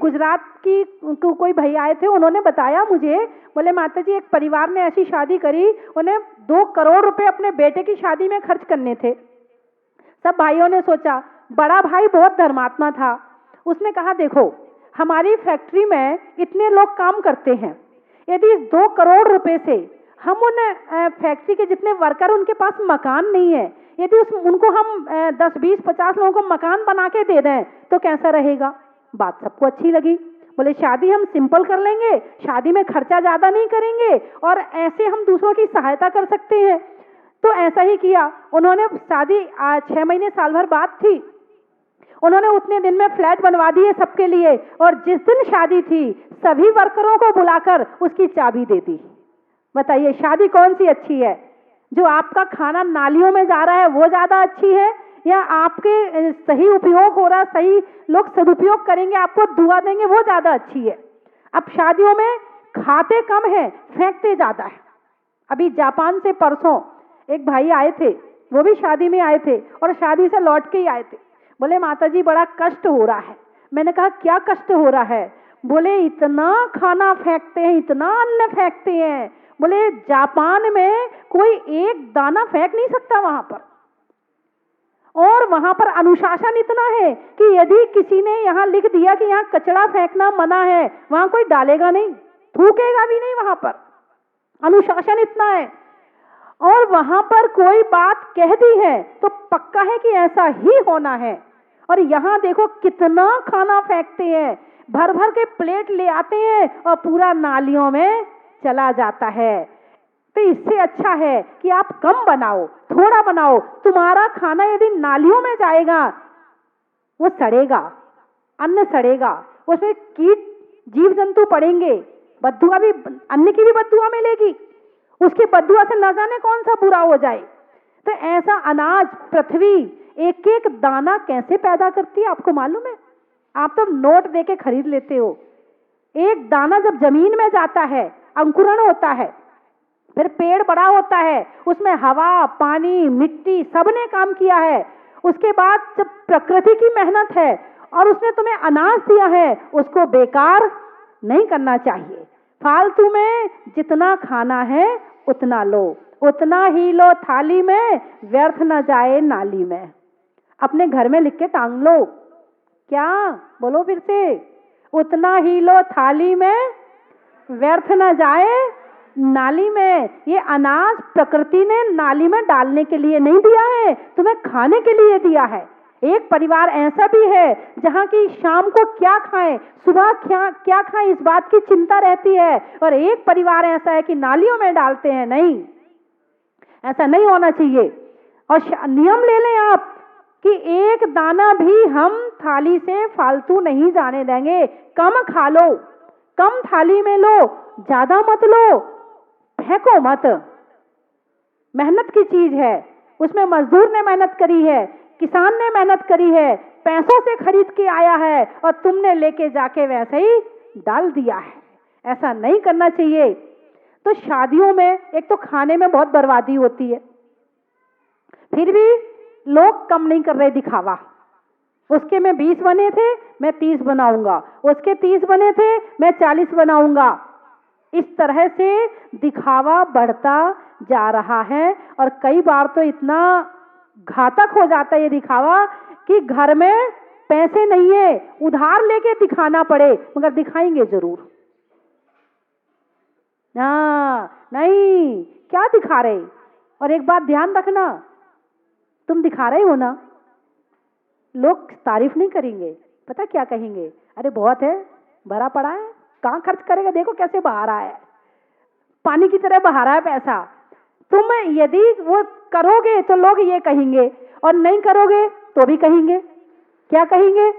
गुजरात की कोई भैया आए थे, उन्होंने बताया मुझे, बोले माता जी एक परिवार ने ऐसी शादी करी, उन्हें 2 करोड़ रुपए अपने बेटे की शादी में खर्च करने थे। सब भाइयों ने सोचा, बड़ा भाई बहुत धर्मात्मा था, उसने कहा देखो हमारी फैक्ट्री में इतने लोग काम करते हैं, यदि इस 2 करोड़ रुपए से हम उन फैक्ट्री के जितने वर्कर, उनके पास मकान नहीं है, यदि उनको हम 10, 20, 50 लोगों को मकान बना के दे दें तो कैसा रहेगा। बात सबको अच्छी लगी, बोले शादी हम सिंपल कर लेंगे, शादी में खर्चा ज्यादा नहीं करेंगे और ऐसे हम दूसरों की सहायता कर सकते हैं। तो ऐसा ही किया उन्होंने। शादी 6 महीने साल भर बाद थी, उन्होंने उतने दिन में फ्लैट बनवा दिए सबके लिए, और जिस दिन शादी थी सभी वर्करों को बुलाकर उसकी चाबी दे दी। बताइए शादी कौन सी अच्छी है? जो आपका खाना नालियों में जा रहा है वो ज्यादा अच्छी है, या आपके सही उपयोग हो रहा, सही लोग सदुपयोग करेंगे, आपको दुआ देंगे, वो ज्यादा अच्छी है। अब शादियों में खाते कम है, फेंकते ज्यादा है। अभी जापान से परसों एक भाई आए थे, वो भी शादी में आए थे और शादी से लौट के ही आए थे। बोले माता जी बड़ा कष्ट हो रहा है। मैंने कहा क्या कष्ट हो रहा है? बोले इतना खाना फेंकते हैं, इतना अन्न फेंकते हैं। बोले जापान में कोई एक दाना फेंक नहीं सकता वहां पर, और वहां पर अनुशासन इतना है कि यदि किसी ने यहाँ लिख दिया कि यहाँ कचरा फेंकना मना है, वहां कोई डालेगा नहीं, थूकेगा भी नहीं, वहां पर अनुशासन इतना है। और वहां पर कोई बात कह दी है तो पक्का है कि ऐसा ही होना है। और यहाँ देखो कितना खाना फेंकते हैं, भर भर के प्लेट ले आते हैं और पूरा नालियों में चला जाता है। तो इससे अच्छा है कि आप कम बनाओ, थोड़ा बनाओ। तुम्हारा खाना यदि नालियों में जाएगा वो सड़ेगा, अन्न सड़ेगा, उसमें कीट जीव जंतु पड़ेंगे, बददुआ भी, अन्न की भी बददुआ मिलेगी, उसकी बददुआ से न जाने कौन सा बुरा हो जाए। तो ऐसा अनाज पृथ्वी एक एक दाना कैसे पैदा करती है आपको मालूम है? आप तो नोट देके खरीद लेते हो। एक दाना जब जमीन में जाता है, अंकुरण होता है, फिर पेड़ बड़ा होता है, उसमें हवा, पानी, मिट्टी सबने काम किया है। उसके बाद जब प्रकृति की मेहनत है और उसने तुम्हें अनाज दिया है, उसको बेकार नहीं करना चाहिए। फालतू में जितना खाना है उतना लो, उतना ही लो थाली में, व्यर्थ न जाए नाली में। अपने घर में लिख के टांग लो। क्या बोलो फिर से? उतना ही लो थाली में, व्यर्थ न जाए नाली में। ये अनाज प्रकृति ने नाली में डालने के लिए नहीं दिया है, तुम्हें खाने के लिए दिया है। एक परिवार ऐसा भी है जहां की शाम को क्या खाएं, सुबह क्या खाएं, इस बात की चिंता रहती है। और एक परिवार ऐसा है कि नालियों में डालते हैं। नहीं, ऐसा नहीं होना चाहिए। और नियम ले लें आप कि एक दाना भी हम थाली से फालतू नहीं जाने देंगे। कम खा लो, कम थाली में लो, ज्यादा मत लो, फेंको मत। मेहनत की चीज है, उसमें मजदूर ने मेहनत करी है, किसान ने मेहनत करी है, पैसों से खरीद के आया है, और तुमने लेके जाके वैसे ही डाल दिया है। ऐसा नहीं करना चाहिए। तो शादियों में एक तो खाने में बहुत बर्बादी होती है, फिर भी लोग कम नहीं कर रहे दिखावा। उसके में 20 बने थे, मैं 30 बनाऊंगा, उसके 30 बने थे, मैं 40 बनाऊंगा। इस तरह से दिखावा बढ़ता जा रहा है, और कई बार तो इतना घातक हो जाता है ये दिखावा कि घर में पैसे नहीं है, उधार लेके दिखाना पड़े, मगर दिखाएंगे जरूर। नहीं, क्या दिखा रहे? और एक बात ध्यान रखना, तुम दिखा रहे हो ना, लोग तारीफ नहीं करेंगे, पता क्या कहेंगे? अरे बहुत है, भरा पड़ा है, कहाँ खर्च करेगा, देखो कैसे बहा रहा है, पानी की तरह बहा रहा है पैसा। तुम यदि वो करोगे तो लोग ये कहेंगे, और नहीं करोगे तो भी कहेंगे। क्या कहेंगे?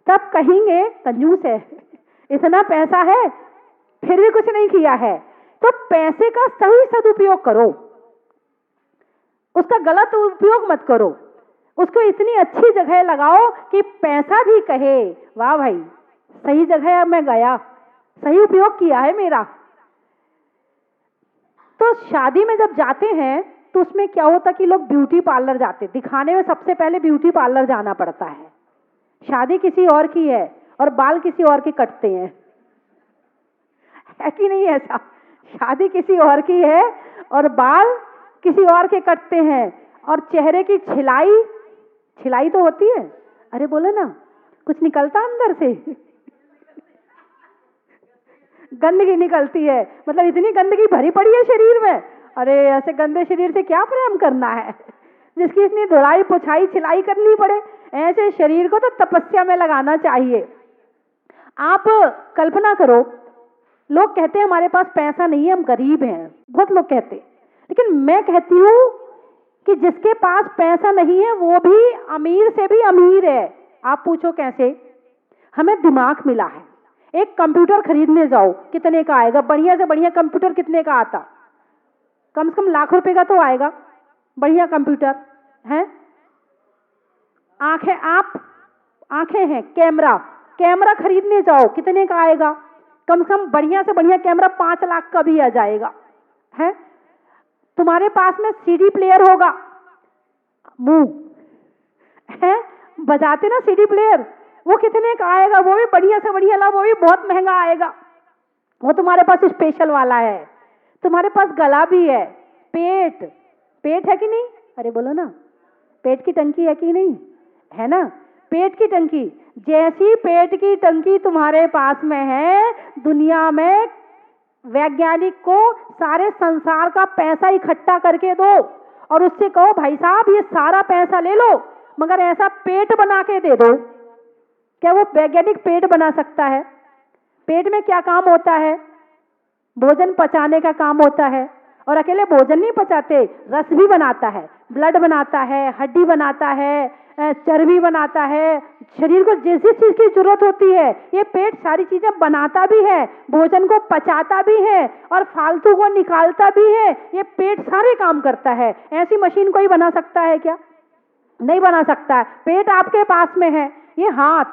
तब कहेंगे कंजूस है, इतना पैसा है फिर भी कुछ नहीं किया है। तो पैसे का सही सदुपयोग करो, उसका गलत उपयोग मत करो। उसको इतनी अच्छी जगह लगाओ कि पैसा भी कहे वाह भाई, सही जगह मैं गया, सही उपयोग किया है मेरा। तो शादी में जब जाते हैं तो उसमें क्या होता कि लोग ब्यूटी पार्लर जाते, दिखाने में सबसे पहले ब्यूटी पार्लर जाना पड़ता है। शादी किसी और की है और बाल किसी और के कटते हैं, है कि नहीं ऐसा? शादी किसी और की है और बाल किसी और के कटते हैं, और चेहरे की छिलाई, छिलाई तो होती है, अरे बोलो ना, कुछ निकलता अंदर से गंदगी निकलती है, मतलब इतनी गंदगी भरी पड़ी है शरीर में। अरे ऐसे गंदे शरीर से क्या प्रेम करना है, जिसकी इतनी धुलाई पुछाई छिलाई करनी पड़े। ऐसे शरीर को तो तपस्या में लगाना चाहिए। आप कल्पना करो, लोग कहते हैं हमारे पास पैसा नहीं है, हम गरीब हैं, बहुत लोग कहते हैं, लेकिन मैं कहती हूँ कि जिसके पास पैसा नहीं है वो भी अमीर से भी अमीर है। आप पूछो कैसे? हमें दिमाग मिला है। एक कंप्यूटर खरीदने जाओ, कितने का आएगा? बढ़िया से बढ़िया कंप्यूटर कितने का आता? कम से कम लाख रुपए का तो आएगा बढ़िया कंप्यूटर है। आंखें हैं, कैमरा खरीदने जाओ, कितने का आएगा? कम से कम बढ़िया से बढ़िया कैमरा 5 लाख का भी आ जाएगा है। तुम्हारे पास में सीडी प्लेयर होगा, मुंह है बजाते ना सीडी प्लेयर, वो कितने का आएगा? वो भी बढ़िया से बढ़िया ला, वो भी बहुत महंगा आएगा। वो तुम्हारे पास स्पेशल वाला है। तुम्हारे पास गला भी है, पेट है कि नहीं? अरे बोलो ना, पेट की टंकी है कि नहीं? है ना, पेट की टंकी। जैसी पेट की टंकी तुम्हारे पास में है, दुनिया में वैज्ञानिक को सारे संसार का पैसा इकट्ठा करके दो और उससे कहो भाई साहब ये सारा पैसा ले लो, मगर ऐसा पेट बना के दे दो। क्या वो वैज्ञानिक पेट बना सकता है? पेट में क्या काम होता है? भोजन पचाने का काम होता है। और अकेले भोजन नहीं पचाते, रस भी बनाता है, ब्लड बनाता है, हड्डी बनाता है, चर्बी बनाता है। शरीर को जिस जिस चीज की जरूरत होती है ये पेट सारी चीजें बनाता भी है, भोजन को पचाता भी है और फालतू को निकालता भी है। ये पेट सारे काम करता है। ऐसी मशीन कोई बना सकता है क्या? नहीं बना सकता है। पेट आपके पास में है। ये हाथ,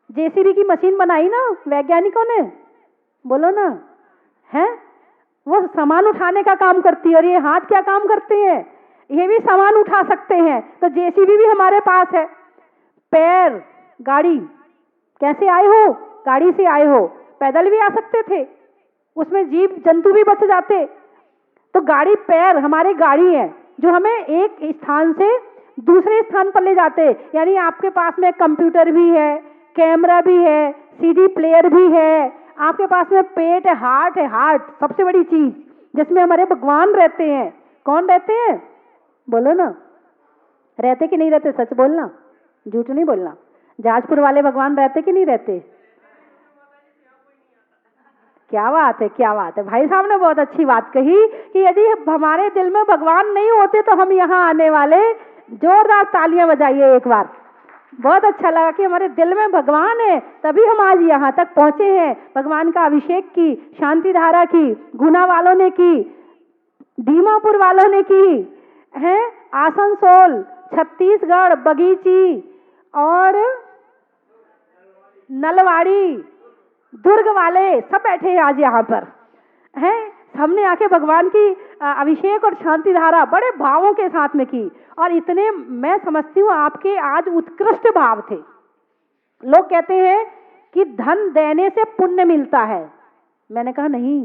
जेसीबी की मशीन बनाई ना वैज्ञानिकों ने, बोलो ना, है वो सामान उठाने का काम करती है। और ये हाथ क्या काम करते हैं? ये भी सामान उठा सकते हैं। तो जेसीबी भी हमारे पास है। पैर, गाड़ी, कैसे आए हो? गाड़ी से आए हो। पैदल भी आ सकते थे, उसमें जीव जंतु भी बच जाते। तो गाड़ी, पैर हमारे गाड़ी है जो हमें एक स्थान से दूसरे स्थान पर ले जाते। यानी आपके पास में कंप्यूटर भी है, कैमरा भी है, सीडी प्लेयर भी है, आपके पास में पेट है, हार्ट सबसे बड़ी चीज जिसमें हमारे भगवान रहते हैं। कौन रहते हैं? बोलो ना, रहते कि नहीं रहते? सच बोलना, झूठ नहीं बोलना। जाजपुर वाले भगवान रहते कि नहीं रहते? क्या बात है, क्या बात है। भाई साहब ने बहुत अच्छी बात कही कि यदि हमारे दिल में भगवान नहीं होते तो हम यहाँ आने वाले। जोरदार तालियां बजाइए एक बार। बहुत अच्छा लगा कि हमारे दिल में भगवान है, तभी हम आज यहाँ तक पहुंचे हैं। भगवान का अभिषेक की, शांति धारा की, गुना वालों ने की, दीमापुर वालों ने की है, आसनसोल, छत्तीसगढ़, बगीची और नलवाड़ी, दुर्ग वाले सब बैठे हैं आज यहाँ पर हैं। हमने आके भगवान की अभिषेक और शांति धारा बड़े भावों के साथ में की। और इतने मैं समझती हूँ आपके आज उत्कृष्ट भाव थे। लोग कहते हैं कि धन देने से पुण्य मिलता है। मैंने कहा नहीं,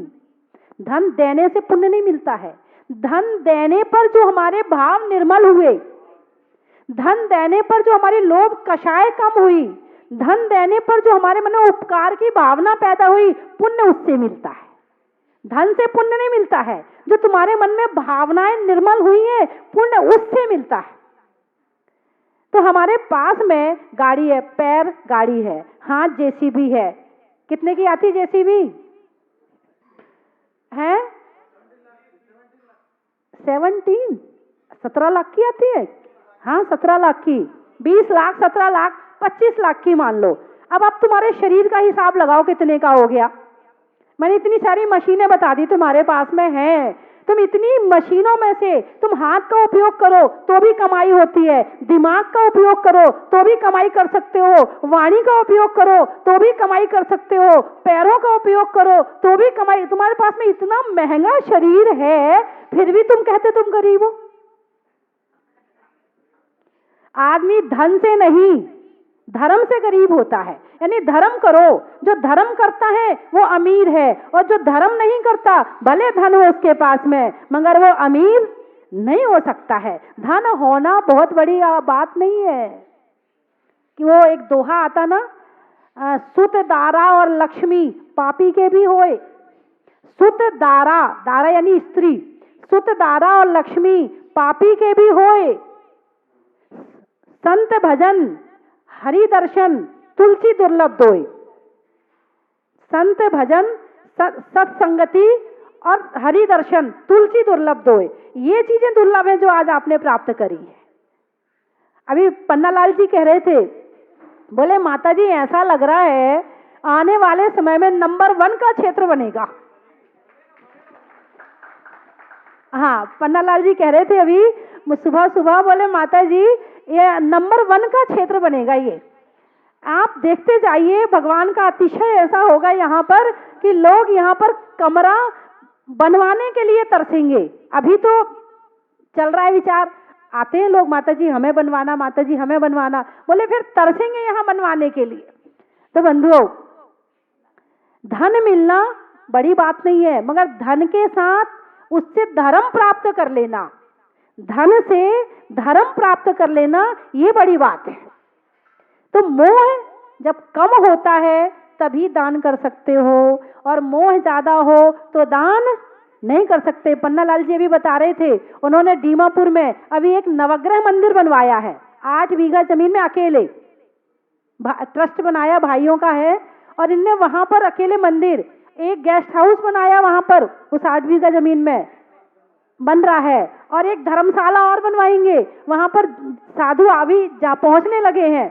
धन देने से पुण्य नहीं मिलता है। धन देने पर जो हमारे भाव निर्मल हुए, धन देने पर जो हमारी लोभ कषाय कम हुई, धन देने पर जो हमारे मन में उपकार की भावना पैदा हुई, पुण्य उससे मिलता है। धन से पुण्य नहीं मिलता है। जो तुम्हारे मन में भावनाएं निर्मल हुई है, पुण्य उससे मिलता है। तो हमारे पास में गाड़ी है, पैर गाड़ी है, हाथ जेसीबी है। कितने की आती जेसीबी है? 17 लाख की आती है। हाँ 17 लाख की, 20 लाख, 17 लाख, 25 लाख की मान लो। अब आप तुम्हारे शरीर का हिसाब लगाओ कितने का हो गया। मैंने इतनी सारी मशीनें बता दी तुम्हारे पास में है। तुम इतनी मशीनों में से तुम हाथ का उपयोग करो तो भी कमाई होती है, दिमाग का उपयोग करो तो भी कमाई कर सकते हो, वाणी का उपयोग करो तो भी कमाई कर सकते हो, पैरों का उपयोग करो तो भी कमाई। तुम्हारे पास में इतना महंगा शरीर है, फिर भी तुम कहते तुम गरीब हो। आदमी धन से नहीं, धर्म से गरीब होता है। यानी धर्म करो, जो धर्म करता है वो अमीर है, और जो धर्म नहीं करता भले धन हो उसके पास में मगर वो अमीर नहीं हो सकता है। धन होना बहुत बड़ी बात नहीं है। कि वो एक दोहा आता ना, सुत दारा और लक्ष्मी पापी के भी होए। सुत दारा, दारा यानी स्त्री, सुत दारा और लक्ष्मी पापी के भी होए। संत भजन हरि दर्शन तुलसी दुर्लभ दोए। संत भजन सत्संगति और हरि दर्शन तुलसी दुर्लभ दोए, ये चीजें दुर्लभ हैं जो आज आपने प्राप्त करी है। अभी पन्नालाल जी कह रहे थे, बोले माता जी ऐसा लग रहा है आने वाले समय में नंबर 1 का क्षेत्र बनेगा। हाँ, पन्नालाल जी कह रहे थे अभी सुबह सुबह, बोले माता जी ये नंबर 1 का क्षेत्र बनेगा। ये आप देखते जाइए, भगवान का अतिशय ऐसा होगा यहाँ पर कि लोग यहाँ पर कमरा बनवाने के लिए तरसेंगे। अभी तो चल रहा है विचार, आते हैं लोग, माता जी हमें बनवाना, माता जी हमें बनवाना, बोले फिर तरसेंगे यहाँ बनवाने के लिए। तो बंधुओं, धन मिलना बड़ी बात नहीं है, मगर धन के साथ उससे धर्म प्राप्त कर लेना, धन से धर्म प्राप्त कर लेना, ये बड़ी बात है। तो मोह जब कम होता है तभी दान कर सकते हो, और मोह ज्यादा हो तो दान नहीं कर सकते। पन्नालाल जी अभी बता रहे थे, उन्होंने दीमापुर में अभी एक नवग्रह मंदिर बनवाया है, 8 बीघा जमीन में अकेले ट्रस्ट बनाया, भाइयों का है, और इनने वहां पर अकेले मंदिर, एक गेस्ट हाउस बनाया वहां पर, उस 8 बीघा जमीन में बन रहा है, और एक धर्मशाला और बनवाएंगे वहां पर। साधु अभी जा पहुंचने लगे हैं।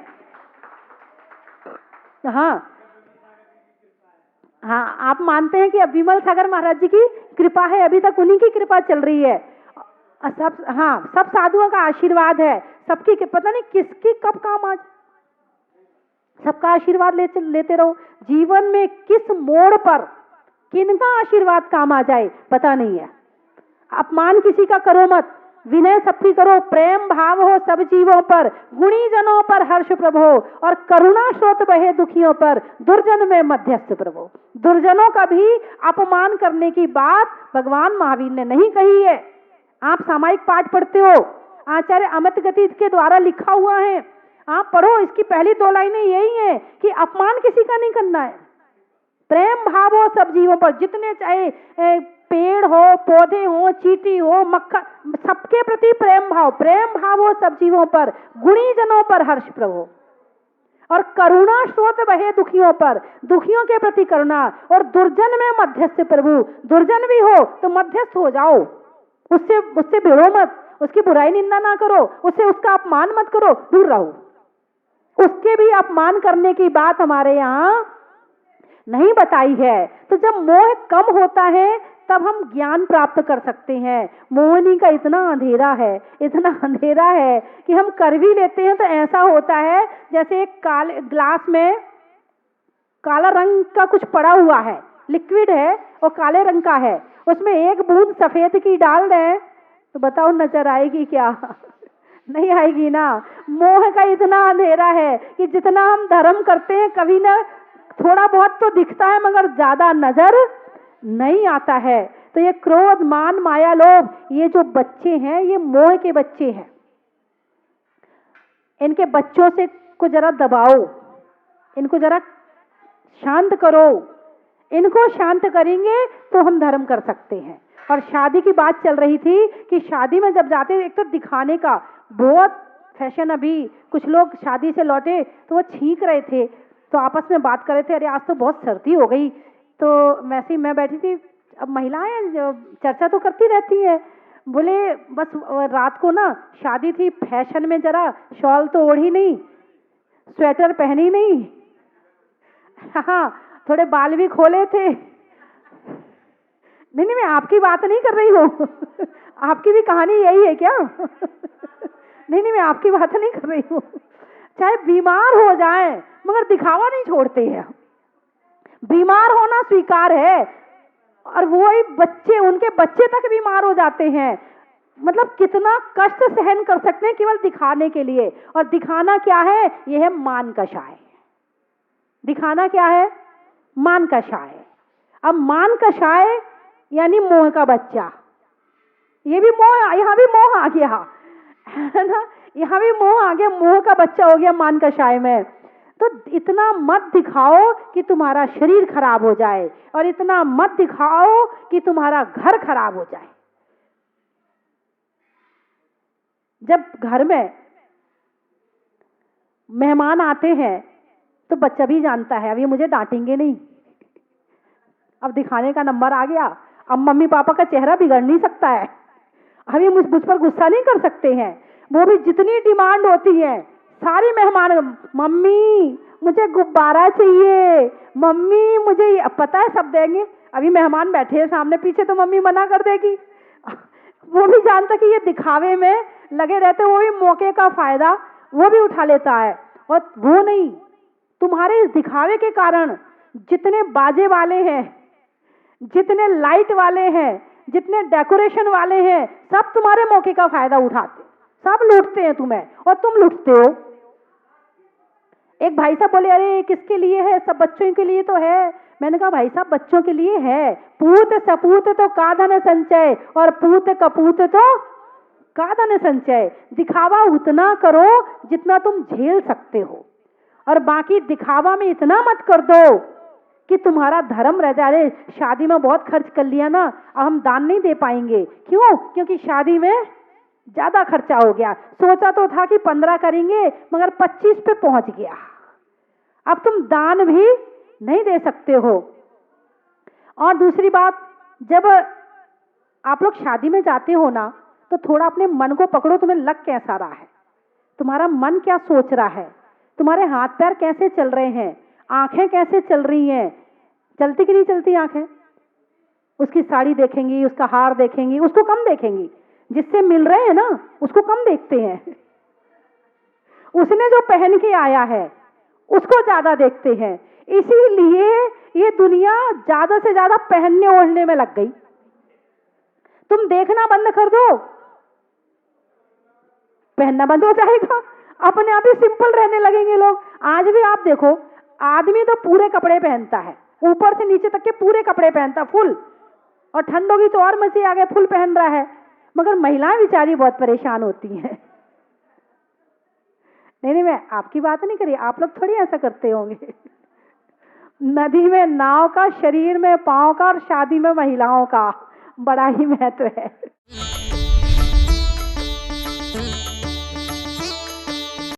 हाँ हाँ, आप मानते हैं कि अब विमल सागर महाराज जी की कृपा है, अभी तक उन्हीं की कृपा चल रही है। सब, हाँ, सब साधुओं का आशीर्वाद है, सबकी, पता नहीं किसकी कब काम आज, सबका आशीर्वाद लेते रहो। जीवन में किस मोड़ पर किनका आशीर्वाद काम आ जाए पता नहीं है। अपमान किसी का करो मत, विनय सबकी करो, प्रेम भाव हो सब जीवों पर, गुणी जनों पर हर्ष प्रभो, और करुणा स्रोत बहे दुखियों पर, दुर्जन में मध्यस्थ प्रभो। दुर्जनों का भी अपमान करने की बात भगवान महावीर ने नहीं कही है। आप सामायिक पाठ पढ़ते हो, आचार्य अमित गति के द्वारा लिखा हुआ है, आप पढ़ो, इसकी पहली 2 लाइनें यही है कि अपमान किसी का नहीं करना है। प्रेम भाव हो सब जीवों पर, जितने चाहे पेड़ हो, पौधे हो, चींटी हो, मक्खा, सबके प्रति प्रेम भाव हो सब जीवों पर, गुणी जनों पर हर्ष प्रभो, और करुणा स्रोत बहे दुखियों पर, दुखियों के प्रति करुणा, और दुर्जन में मध्यस्थ प्रभु। दुर्जन भी हो तो मध्यस्थ हो जाओ, उससे भिड़ो मत, उसकी बुराई निंदा ना करो, उसका अपमान मत करो, दूर रहो। उसके भी अपमान करने की बात हमारे यहाँ नहीं बताई है। तो जब मोह कम होता है तब हम ज्ञान प्राप्त कर सकते हैं। मोहनी का इतना अंधेरा है, इतना अंधेरा है कि हम कर भी लेते हैं तो ऐसा होता है जैसे एक काले ग्लास में काला रंग का कुछ पड़ा हुआ है, लिक्विड है और काले रंग का है, उसमें एक बूंद सफेद की डाल दें तो बताओ नजर आएगी क्या? नहीं आएगी ना। मोह का इतना अंधेरा है कि जितना हम धर्म करते हैं कभी ना थोड़ा बहुत तो दिखता है मगर ज्यादा नजर नहीं आता है। तो ये क्रोध मान माया लोभ, ये जो बच्चे हैं ये मोह के बच्चे हैं। इनके बच्चों से को जरा दबाओ, इनको जरा शांत करो। इनको शांत करेंगे तो हम धर्म कर सकते हैं। और शादी की बात चल रही थी कि शादी में जब जाते एक तो दिखाने का बहुत फैशन। अभी कुछ लोग शादी से लौटे तो वो छींक रहे थे, तो आपस में बात कर रहे थे, अरे आज तो बहुत सर्दी हो गई। तो वैसे ही मैं बैठी थी, अब महिलाएं चर्चा तो करती रहती है, बोले बस रात को ना शादी थी, फैशन में जरा शॉल तो ओढ़ी नहीं, स्वेटर पहनी नहीं, हाँ थोड़े बाल भी खोले थे। नहीं मैं आपकी बात नहीं कर रही हूँ आपकी भी कहानी यही है क्या? नहीं मैं आपकी बात नहीं कर रही हूँ। चाहे बीमार हो जाए मगर दिखावा नहीं छोड़ते हैं। बीमार होना स्वीकार है, और वो ही बच्चे, उनके बच्चे तक बीमार हो जाते हैं। मतलब कितना कष्ट सहन कर सकते हैं केवल दिखाने के लिए। और दिखाना क्या है? यह है मान कषाय। दिखाना क्या है? मान कषाय। अब मान कषाय यानी मोह का बच्चा। ये भी मोह, यहां भी मोह आ गया है ना, यहां भी मोह आ गया, मोह का बच्चा हो गया मान कषाय में। तो इतना मत दिखाओ कि तुम्हारा शरीर खराब हो जाए, और इतना मत दिखाओ कि तुम्हारा घर खराब हो जाए। जब घर में मेहमान आते हैं तो बच्चा भी जानता है अब ये मुझे डांटेंगे नहीं, अब दिखाने का नंबर आ गया, अब मम्मी पापा का चेहरा बिगड़ नहीं सकता है, अब ये मुझ पर गुस्सा नहीं कर सकते हैं। वो भी जितनी डिमांड होती है सारी मेहमान, मम्मी मुझे गुब्बारा चाहिए, मम्मी मुझे, पता है सब देंगे। अभी मेहमान बैठे हैं सामने, पीछे तो मम्मी मना कर देगी। वो भी जानता कि ये दिखावे में लगे रहते, वो भी मौके का फायदा वो भी उठा लेता है। और वो नहीं, तुम्हारे इस दिखावे के कारण जितने बाजे वाले हैं, जितने लाइट वाले हैं, जितने डेकोरेशन वाले हैं, सब तुम्हारे मौके का फायदा उठाते, सब लूटते हैं तुम्हें और तुम लूटते हो। एक भाई साहब बोले अरे किसके लिए है? सब बच्चों के लिए तो है। मैंने कहा भाई साहब बच्चों के लिए है, पूत सपूत तो काधन संचय, और पूत कपूत तो काधन संचय। दिखावा उतना करो जितना तुम झेल सकते हो, और बाकी दिखावा में इतना मत कर दो कि तुम्हारा धर्म रह जाए। शादी में बहुत खर्च कर लिया ना, अब हम दान नहीं दे पाएंगे। क्यों? क्योंकि शादी में ज्यादा खर्चा हो गया। सोचा तो था कि 15 करेंगे, मगर 25 पे पहुंच गया। अब तुम दान भी नहीं दे सकते हो। और दूसरी बात, जब आप लोग शादी में जाते हो ना, तो थोड़ा अपने मन को पकड़ो, तुम्हें लग कैसा रहा है, तुम्हारा मन क्या सोच रहा है, तुम्हारे हाथ पैर कैसे चल रहे हैं, आंखें कैसे चल रही हैं, चलती कि नहीं चलती आंखें? उसकी साड़ी देखेंगी, उसका हार देखेंगी, उसको कम देखेंगी। जिससे मिल रहे हैं ना उसको कम देखते हैं, उसने जो पहन के आया है उसको ज्यादा देखते हैं। इसीलिए ये दुनिया ज्यादा से ज्यादा पहनने ओढ़ने में लग गई। तुम देखना बंद कर दो, पहनना बंद हो जाएगा, अपने आप ही सिंपल रहने लगेंगे लोग। आज भी आप देखो, आदमी तो पूरे कपड़े पहनता है, ऊपर से नीचे तक के पूरे कपड़े पहनता फुल, और ठंड होगी तो और मजे आ गए, फुल पहन रहा है। मगर महिलाएं बेचारी बहुत परेशान होती हैं। नहीं, मैं आपकी बात नहीं करी, आप लोग थोड़ी ऐसा करते होंगे। नदी में नाव का, शरीर में पांव का, और शादी में महिलाओं का बड़ा ही महत्व है।